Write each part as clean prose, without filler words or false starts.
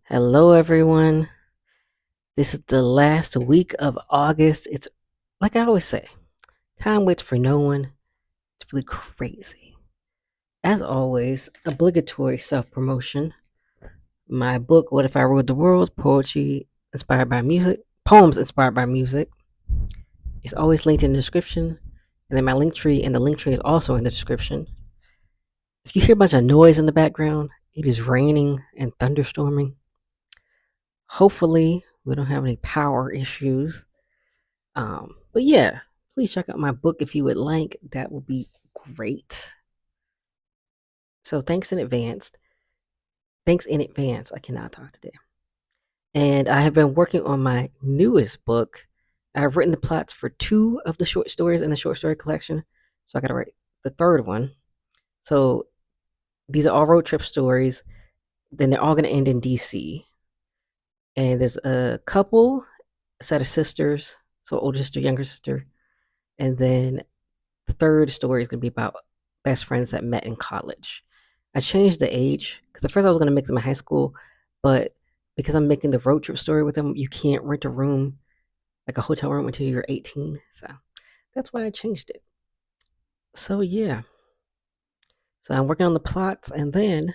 Hello, everyone. This is the last week of August. It's like I always say, time waits for no one. It's really crazy. As always, obligatory self promotion. My book, What If I Ruled the World? Poetry inspired by music, poems inspired by music, is always linked in the description. And then my link tree, and the link tree is also in the description. If you hear a bunch of noise in the background, it is raining and thunderstorming. Hopefully, we don't have any power issues. But yeah, please check out my book if you would like. That would be great. So thanks in advance. Thanks in advance. I cannot talk today. And I have been working on my newest book. I've written the plots for two of the short stories in the short story collection. So I got to write the third one. So these are all road trip stories. Then they're all going to end in DC. And there's a couple, a set of sisters. So older sister, younger sister. And then the third story is going to be about best friends that met in college. I changed the age because at first I was going to make them in high school, but because I'm making the road trip story with them, you can't rent a room, like a hotel room, until you're 18. So that's why I changed it. So yeah. So I'm working on the plots and then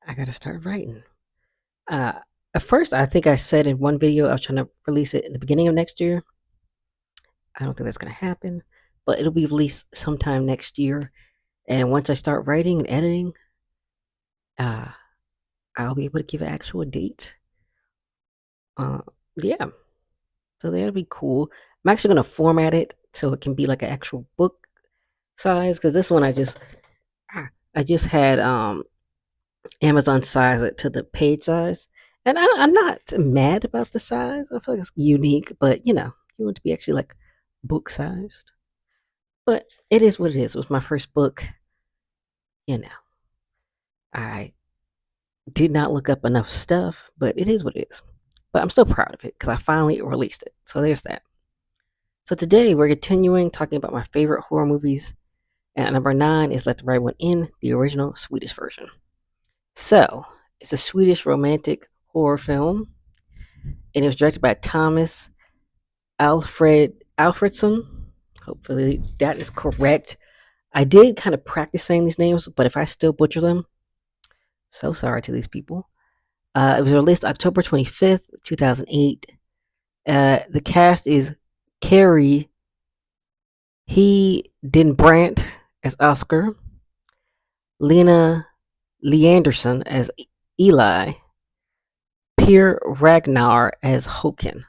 I got to start writing. Uh, at first, I think I said in one video I was trying to release it in the beginning of next year. I don't think that's going to happen, but it'll be released sometime next year. And once I start writing and editing, uh, I'll be able to give an actual date. Uh, yeah, so that'll be cool. I'm actually gonna format it so it can be like an actual book size because this one I just had Amazon size it to the page size, and I'm not mad about the size. I feel like it's unique, but you want it to be actually like book sized. But it is what it is. It was my first book. You know, I did not look up enough stuff, but it is what it is. But I'm still proud of it because I finally released it. So there's that. So today we're continuing talking about my favorite horror movies. And at number 9 is Let the Right One In, the original Swedish version. So it's a Swedish romantic horror film, and it was directed by Thomas Alfredsson. Hopefully that is correct. I did kind of practice saying these names, but if I still butcher them, so sorry to these people. It was released October 25th, 2008. The cast is Carrie Brandt as Oscar, Lena Leanderson as Eli, Per Ragnar as Håkan.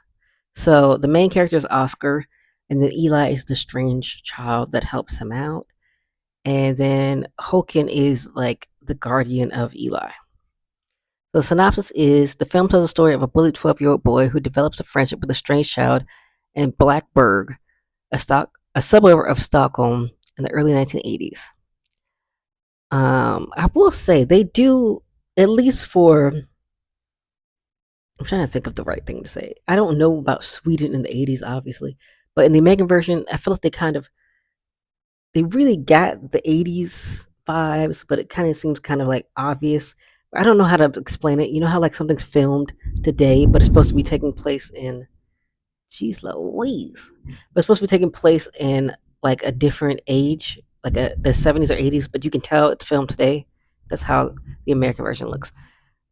So the main character is Oscar, and then Eli is the strange child that helps him out. And then Håkan is like the guardian of Eli. The synopsis is the film tells the story of a bullied 12-year-old boy who develops a friendship with a strange child in Blackburg, a suburb of Stockholm in the early 1980s. I will say they do, at least for, I'm trying to think of the right thing to say. I don't know about Sweden in the 80s, obviously, but in the American version, I feel like they really got the 80s vibes, but it kind of seems kind of like obvious. I don't know how to explain it. You know how like something's filmed today, but it's supposed to be taking place in, geez Louise, but it's supposed to be taking place in like a different age, like the 70s or 80s, but you can tell it's filmed today. That's how the American version looks.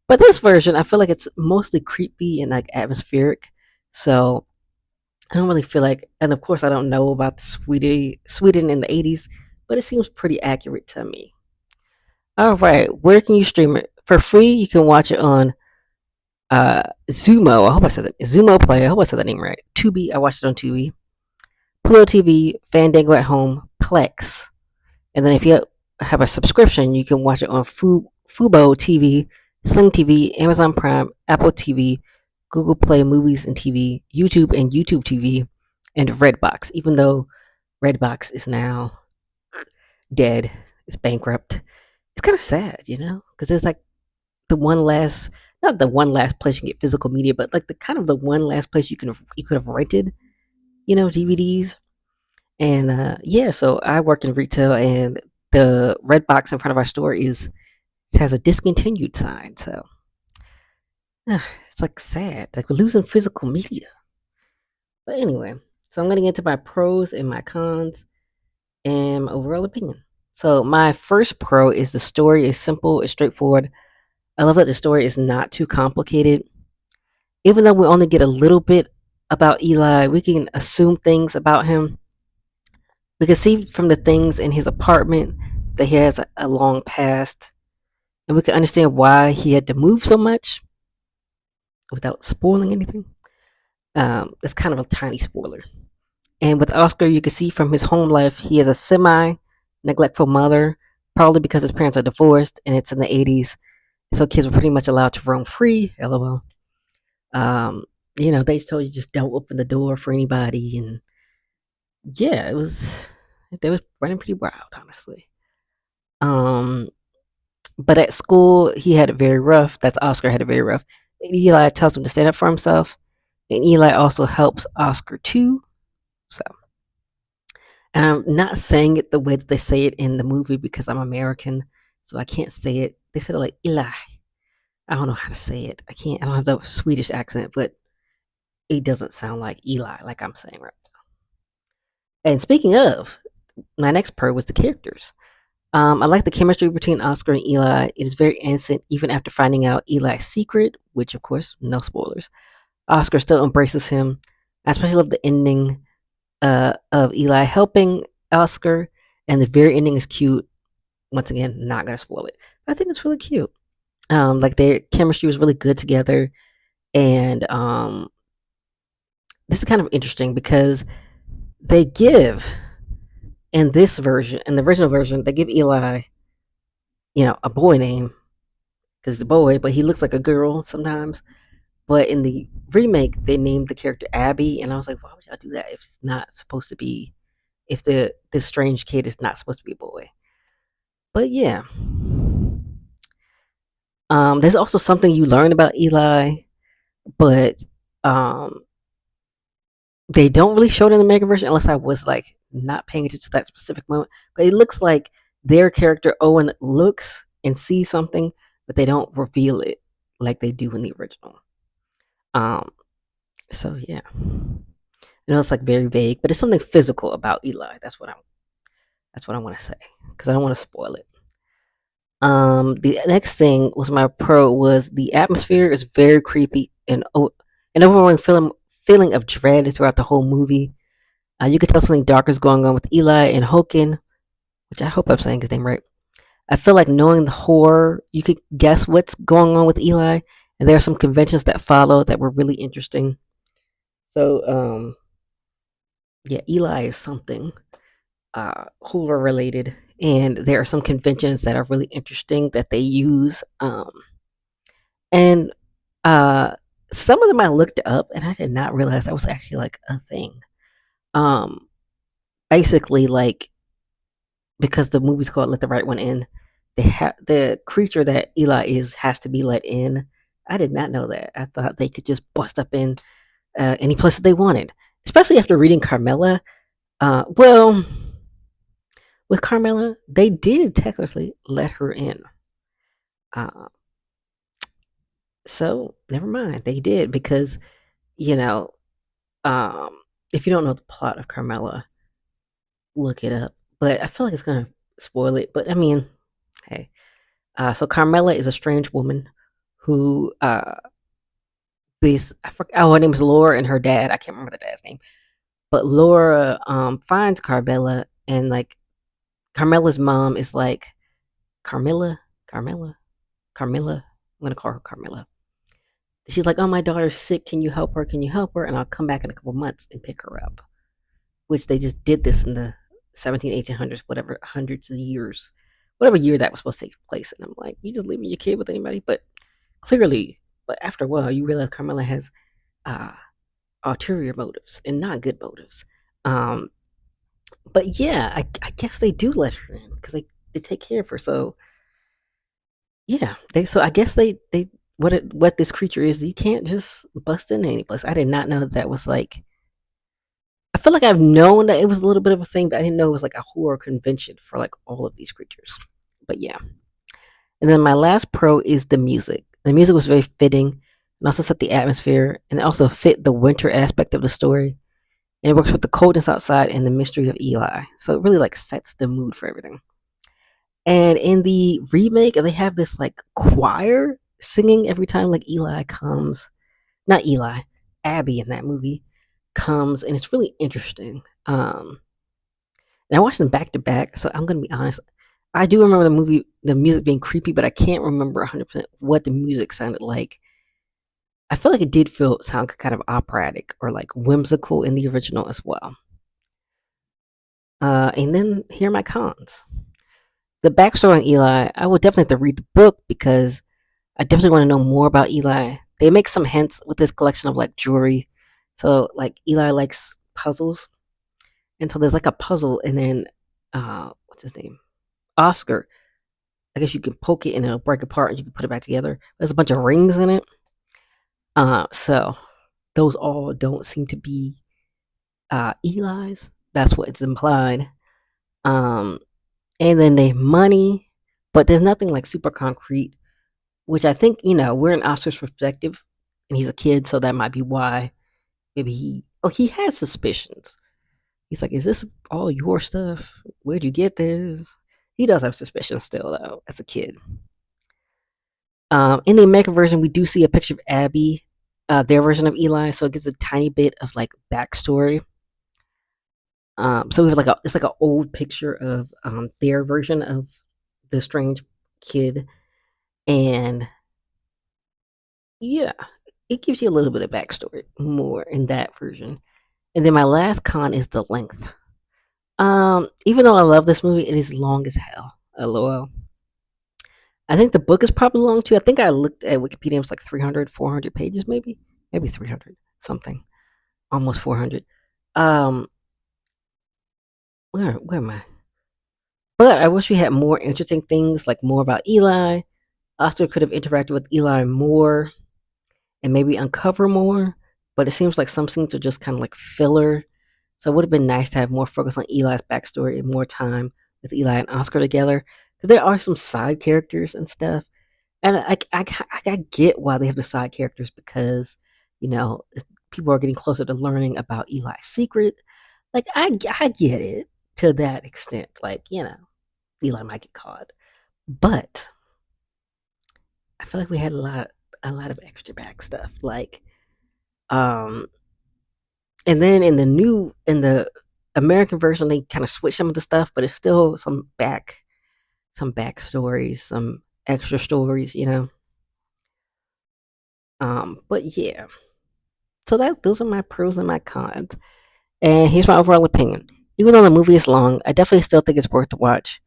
But this version, I feel like it's mostly creepy and like atmospheric. So I don't really feel like, and of course, I don't know about Sweden in the 80s, but it seems pretty accurate to me. All right, where can you stream it? For free, you can watch it on Zumo. I hope I said that. Zumo Play. I hope I said that name right. Tubi. I watched it on Tubi. Pluto TV, Fandango at Home, Plex. And then if you have a subscription, you can watch it on Fubo TV, Sling TV, Amazon Prime, Apple TV, Google Play Movies and TV, YouTube and YouTube TV, and Redbox. Even though Redbox is now dead, it's bankrupt. It's kind of sad, because there's like the one last, not the one last place you can get physical media, but like the kind of the one last place you could have rented, DVDs. And yeah, so I work in retail, and the red box in front of our store has a discontinued sign. So It's like sad. Like we're losing physical media. But anyway, so I'm gonna get into my pros and my cons and my overall opinion. So my first pro is the story is simple, it's straightforward. I love that the story is not too complicated. Even though we only get a little bit about Eli, we can assume things about him. We can see from the things in his apartment that he has a long past, and we can understand why he had to move so much without spoiling anything. It's kind of a tiny spoiler. And with Oscar, you can see from his home life, he has a semi neglectful mother, probably because his parents are divorced and it's in the 80s. So kids were pretty much allowed to roam free, lol. Um, they told you just don't open the door for anybody. And yeah, they was running pretty wild, honestly. Um, but at school, he had it very rough. That's Oscar had it very rough. Eli tells him to stand up for himself. And Eli also helps Oscar too. So, and I'm not saying it the way that they say it in the movie because I'm American, so I can't say it. They said it like Eli. I don't know how to say it. I don't have the Swedish accent, but it doesn't sound like Eli, like I'm saying right now. And speaking of, my next part was the characters. I like the chemistry between Oscar and Eli. It is very innocent, even after finding out Eli's secret, which, of course, no spoilers. Oscar still embraces him. I especially love the ending of Eli helping Oscar, and the very ending is cute. Once again, not gonna spoil it. I think it's really cute. Like their chemistry was really good together, and this is kind of interesting because they give in the original version, they give Eli, a boy name because it's a boy, but he looks like a girl sometimes. But in the remake, they named the character Abby, and I was like, why would y'all do that if it's not supposed to be? If this strange kid is not supposed to be a boy? But yeah, there's also something you learn about Eli, but um, they don't really show it in the American version unless I was like not paying attention to that specific moment. But it looks like their character Owen looks and sees something, but they don't reveal it like they do in the original. Um, so yeah, it's like very vague, but it's something physical about Eli. That's what I want to say because I don't want to spoil it. The next thing was my pro was the atmosphere is very creepy and an overwhelming feeling of dread throughout the whole movie. You could tell something dark is going on with Eli and Hoken, which I hope I'm saying his name right. I feel like knowing the horror, you could guess what's going on with Eli, and there are some conventions that follow that were really interesting. So, yeah, Eli is something horror related, and there are some conventions that are really interesting that they use. And some of them I looked up, and I did not realize that was actually like a thing. Um, Basically, like because the movie's called "Let the Right One In," the creature that Eli is has to be let in. I did not know that. I thought they could just bust up in any place that they wanted, especially after reading Carmela. Well, with Carmela, they did technically let her in. Uh, so never mind, they did because you know, um, if you don't know the plot of Carmela, look it up. But I feel like it's gonna spoil it. But I mean, hey, so Carmela is a strange woman who her name is Laura and her dad. I can't remember the dad's name, but Laura finds Carmela and like Carmela's mom is like Carmilla, Carmilla, Carmilla. I'm gonna call her Carmilla. She's like, "Oh, my daughter's sick. Can you help her? Can you help her?" And I'll come back in a couple months and pick her up. Which they just did this in the 17, 1800s, whatever, hundreds of years, whatever year that was supposed to take place. And I'm like, you just leaving your kid with anybody? But clearly, but after a while, you realize Carmela has uh, ulterior motives and not good motives. Um, but yeah, I guess they do let her in because they take care of her. So yeah, so I guess they what this creature is. You can't just bust in any place. I did not know that was like. I feel like I've known that it was a little bit of a thing, but I didn't know it was like a horror convention for like all of these creatures. But yeah. And then my last pro is the music. The music was very fitting. and also set the atmosphere and also fit the winter aspect of the story. And it works with the coldness outside and the mystery of Eli. So it really like sets the mood for everything. And in the remake, they have this like choir singing every time like Eli comes. Not Eli, Abby in that movie comes, and it's really interesting. And I watched them back to back, so I'm gonna be honest. I do remember the music being creepy, but I can't remember 100% what the music sounded like. I feel like it did sound kind of operatic or like whimsical in the original as well. And then here are my cons. The backstory on Eli, I would definitely have to read the book because I definitely want to know more about Eli. They make some hints with this collection of like jewelry. So like Eli likes puzzles. And so there's like a puzzle and then what's his name? Oscar. I guess you can poke it and it'll break apart and you can put it back together. There's a bunch of rings in it. So those all don't seem to be Eli's. That's what it's implied. Um, and then they money, but there's nothing like super concrete, which I think, we're in Oscar's perspective and he's a kid, so that might be why maybe he has suspicions. He's like, is this all your stuff? Where'd you get this? He does have suspicions still, though, as a kid. In the American version, we do see a picture of Abby, their version of Eli, so it gives a tiny bit of like backstory. So we have like it's like an old picture of their version of the strange kid, and yeah, it gives you a little bit of backstory more in that version. And then my last con is the length. Even though I love this movie, it is long as hell. LOL. I think the book is probably long too. I think I looked at Wikipedia, it was like 300, 400 pages, maybe 300 something, almost 400. Um, where am I? But I wish we had more interesting things, like more about Eli. Oscar could have interacted with Eli more and maybe uncover more. But it seems like some scenes are just kind of like filler. So it would have been nice to have more focus on Eli's backstory and more time with Eli and Oscar together. Because there are some side characters and stuff. And I get why they have the side characters because, you know, people are getting closer to learning about Eli's secret. Like, I get it to that extent. Like, Eli might get caught. But I feel like we had a lot of extra back stuff. Like, um, and then in the American version, they kind of switch some of the stuff, but it's still some backstories, some extra stories. But yeah. So those are my pros and my cons. And here's my overall opinion. Even though the movie is long, I definitely still think it's worth the watch.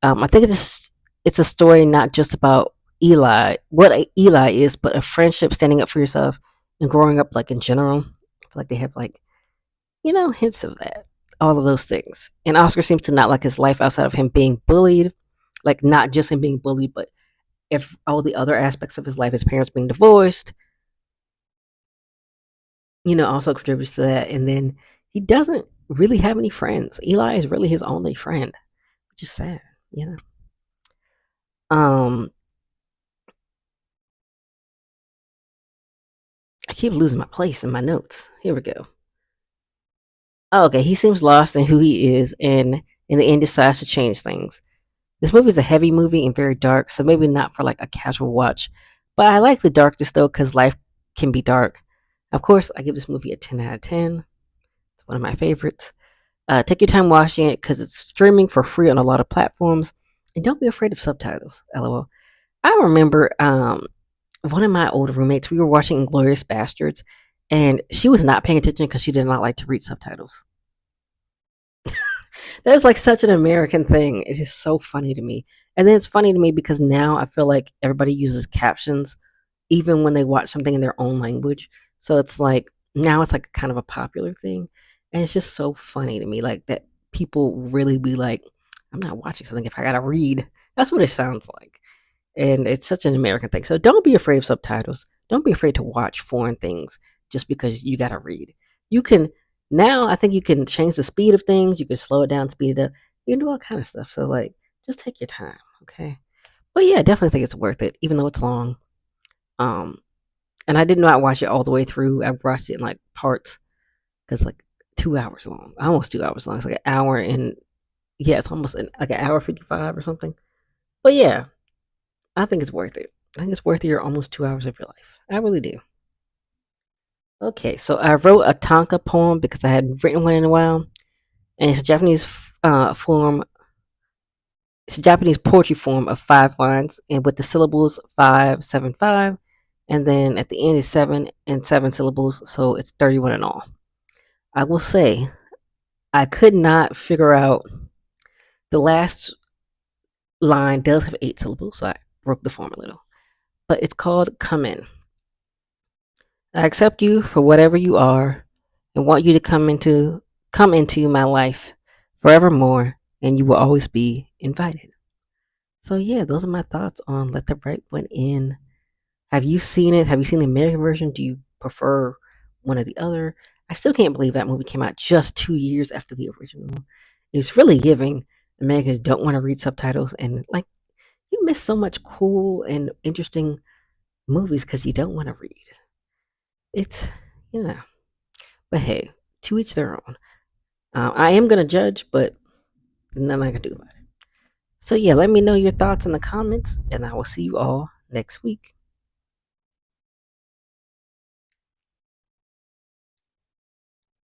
I think it's a story not just about Eli, what Eli is, but a friendship, standing up for yourself, and growing up like in general. I feel like they have like hints of that, all of those things. And Oscar seems to not like his life outside of him being bullied, like not just him being bullied, but if all the other aspects of his life, his parents being divorced, also contributes to that. And then he doesn't really have any friends. Eli is really his only friend, which is sad, you know. Um, I keep losing my place in my notes. Here we go. Oh, okay, he seems lost in who he is, and in the end decides to change things. This movie is a heavy movie and very dark, so maybe not for like a casual watch. But I like the darkness though, because life can be dark. Of course, I give this movie a 10 out of 10. It's one of my favorites. Take your time watching it because it's streaming for free on a lot of platforms. And don't be afraid of subtitles, lol. I remember one of my old roommates, we were watching Inglorious Bastards, and she was not paying attention because she did not like to read subtitles. That is like such an American thing. It is so funny to me. And then it's funny to me because now I feel like everybody uses captions even when they watch something in their own language. So it's like now it's like kind of a popular thing. And it's just so funny to me like that people really be like, I'm not watching something if I gotta read. That's what it sounds like. And it's such an American thing. So don't be afraid of subtitles. Don't be afraid to watch foreign things just because you gotta read. You can now I think you can change the speed of things, you can slow it down, speed it up, you can do all kind of stuff. So like just take your time, okay? But yeah, I definitely think it's worth it, even though it's long. Um And I did not watch it all the way through. I watched it in like parts because like 2 hours long, almost 2 hours long. It's like an hour and yeah, it's almost like an hour 55 or something. But yeah, I think it's worth it. I think it's worth your almost 2 hours of your life. I really do. Okay, so I wrote a Tanka poem because I hadn't written one in a while, and it's a Japanese form. It's a Japanese poetry form of 5 lines, and with the syllables 5, 7, 5, and then at the end is 7 and 7 syllables, so it's 31 in all. I will say I could not figure out the last line does have 8 syllables, so I broke the form a little. But it's called "Come In." I accept you for whatever you are, and want you to come into my life forevermore, and you will always be invited. So yeah, those are my thoughts on "Let the Right One In." Have you seen it? Have you seen the American version? Do you prefer one or the other? I still can't believe that movie came out just 2 years after the original. It's really giving Americans don't want to read subtitles, and like you miss so much cool and interesting movies because you don't want to read. It's yeah, but hey, to each their own. I am gonna judge, but nothing I can do about it. So yeah, let me know your thoughts in the comments, and I will see you all next week.